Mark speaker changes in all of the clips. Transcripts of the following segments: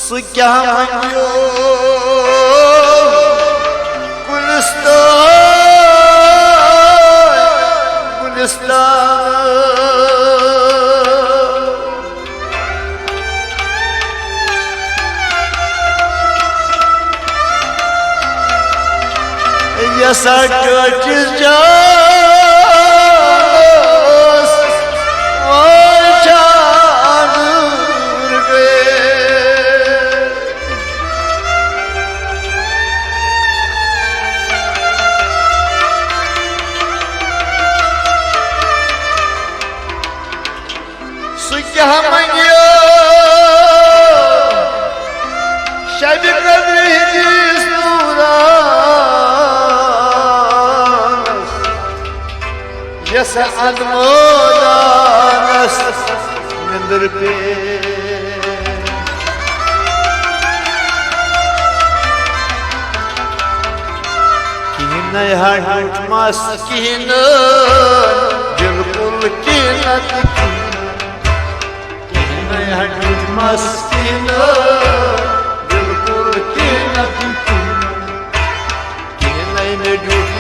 Speaker 1: सु क्या मंजो गुलिस्तान गुलिस्तान यसा चर्चिस जा क्या मंगियो शब कद्र यस अनमोदानस निंद्र पे किन हट मस किन बिल्कुल किनत मस्किन बिल्कुल किनत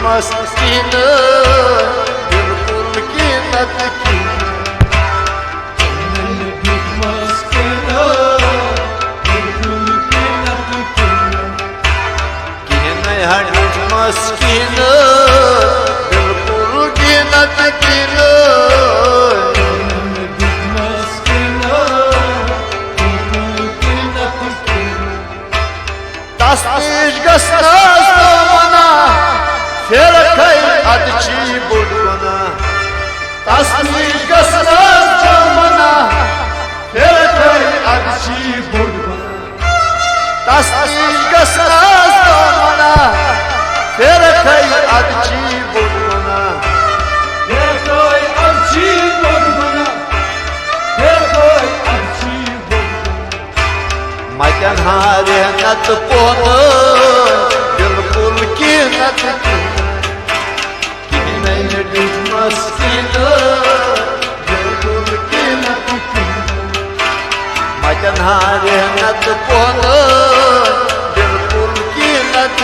Speaker 1: मस्किन बिल्कुल किनत मस्किन बिल्कुल किनत तस्वीर गसनास तो मना फिर खै अदची बुड़ना तस्वीर गसनास तो मना फिर खै अदची बुड़ना तस्वीर गसनास तो मना फिर खै अदची बुड़ना फिर खै अदची बुड़ना फिर खै अदची मजन हारे नत पोन बिल्कुल किनत मस्किन बिल्कुल किनत मजन हारे नत पोन बिल्कुल किनत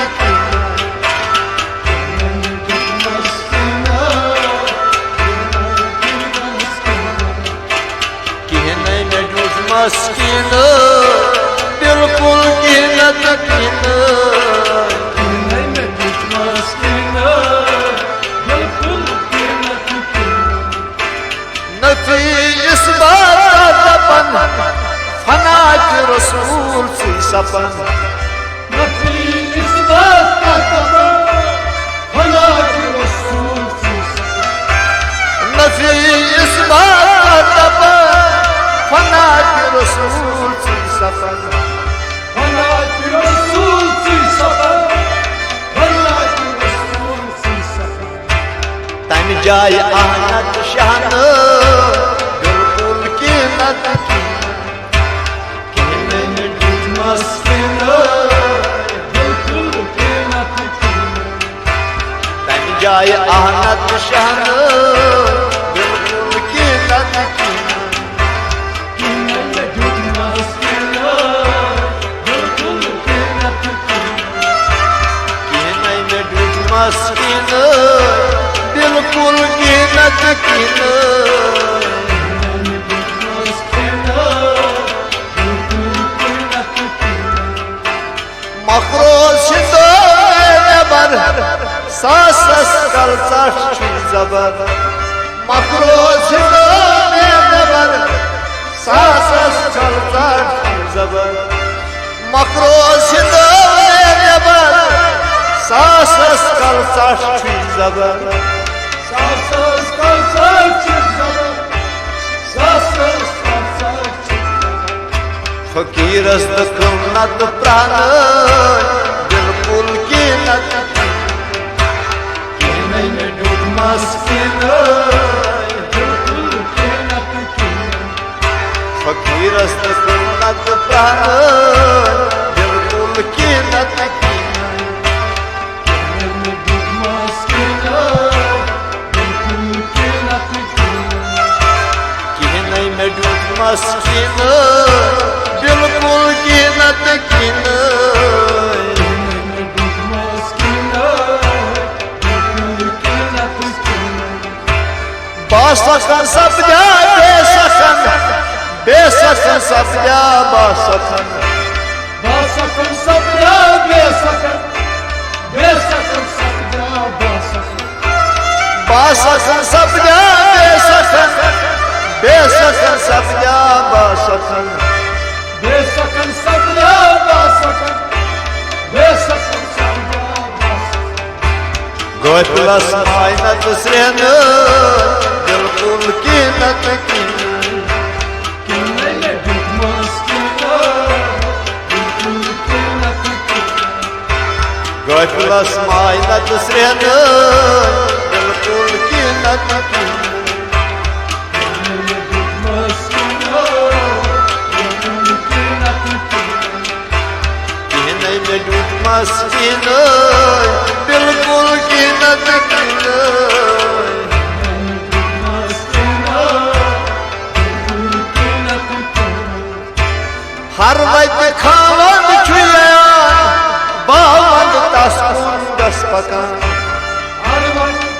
Speaker 1: मस्किन बिल्कुल किनत नफी इस बात तपन फना के रसूल से सपन नफी इस बात तपन फना के रसूल से नफी इस बात तपन फना के रसूल से सपन फना के रसूल से सपन फना के रसूल से सपन तम जाय आहनत शान बिल्कुल किनत मस्किन बिल्कुल किनत तम जाय आहनत शान बिल्कुल किनत मस्किन बिल्कुल किनत मखरोज तो नबर सासस कल जबर मखरोज तो नबर सासस कल जबर मखरोज तो नबर सासस कल जबर सासस कल जबर सासस कल फकीरस नत प्राण बिल्कुल किनत फकीरस नत प्राण बिल्कुल कीनत में डूब मस्किन बिल्कुल कीनत कीन बासखन सब जा बेसखन सब जा बासखन
Speaker 2: सब जा बेसखन सब जा
Speaker 1: बासखन सब जा बेसखन सब जा बासखन
Speaker 2: सब जा बासखन
Speaker 1: गोय प्लस माइनत श्रेण बिल्कुल कीनत कीन गोय प्लस माइनत श्रेण बिल्कुल कीनत कीन मस्किन बिल्कुल कीनत कीन हर वक्त खावन छुयान बावन तस्कुन दस पकान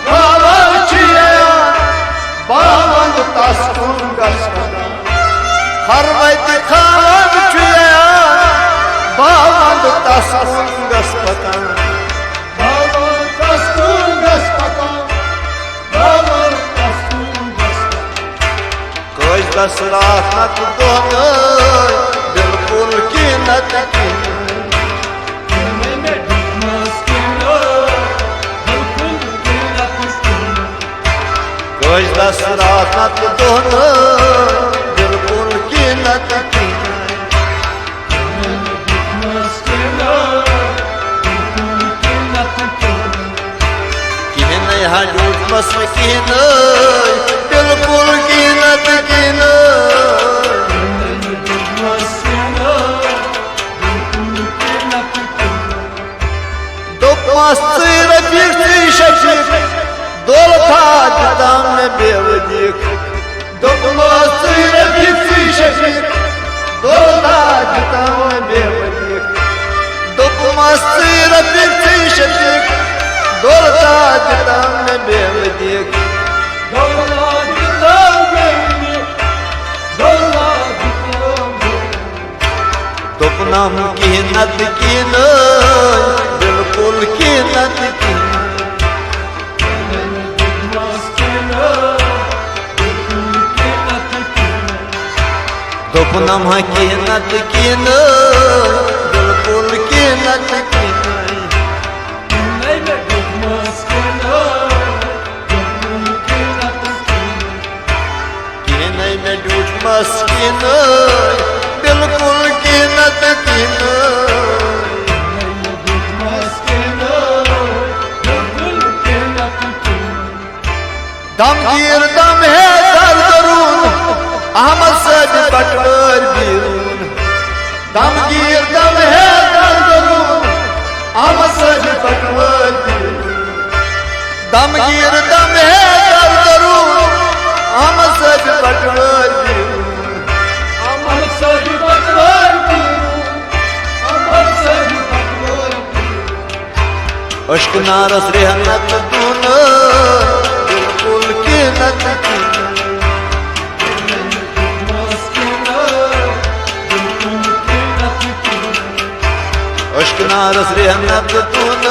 Speaker 1: खावन छुयान बावन तस्कुन दस पकान हर वक्त खावन छुयान बावन तस्कुन दस पकान कोई दस रात दोन बिल्कुल कीनत कीन कोई दस रात दोन बिल्कुल कीनत कीन झूठ मस्किन बिल्कुल कीनत कीन मस्ती फिरती शशीक दौलता जदाम में बेवजीक मस्ती फिरती शशीक दौलता जदाम में बेवजीक मस्ती फिरती शशीक दौलता जदाम में बेवजीक नाम कीनत कीन बिल्कुल कीनत कीन नाम कीनत कीन बिल्कुल कीनत कीन में डूब मस्किन बिल्कुल कीनत कीन दमगीर दम है दर दरून अहमद से बटवर बीरून दमगीर दम है दर दरून अहमद से बटवर बीरून दमगीर दम है दर दरून अहमद से बटवर बीरून अश्क नारस रहनत दून बिल्कुल कीनत कीन अश्क नारस रहनत दून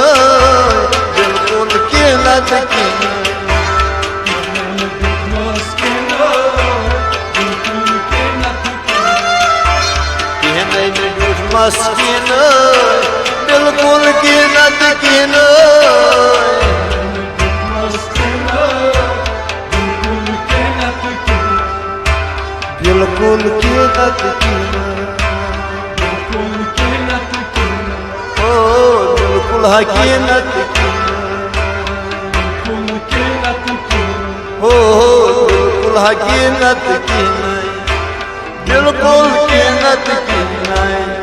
Speaker 1: बिल्कुल कीनत कीन मस्किन बिल्कुल कीनत कीन बिल्कुल कीनत कीन ओ बिल्कुल हकीनत कीन हो बिल्कुल हकीकत की नहीं, बिल्कुल कीमत की नहीं।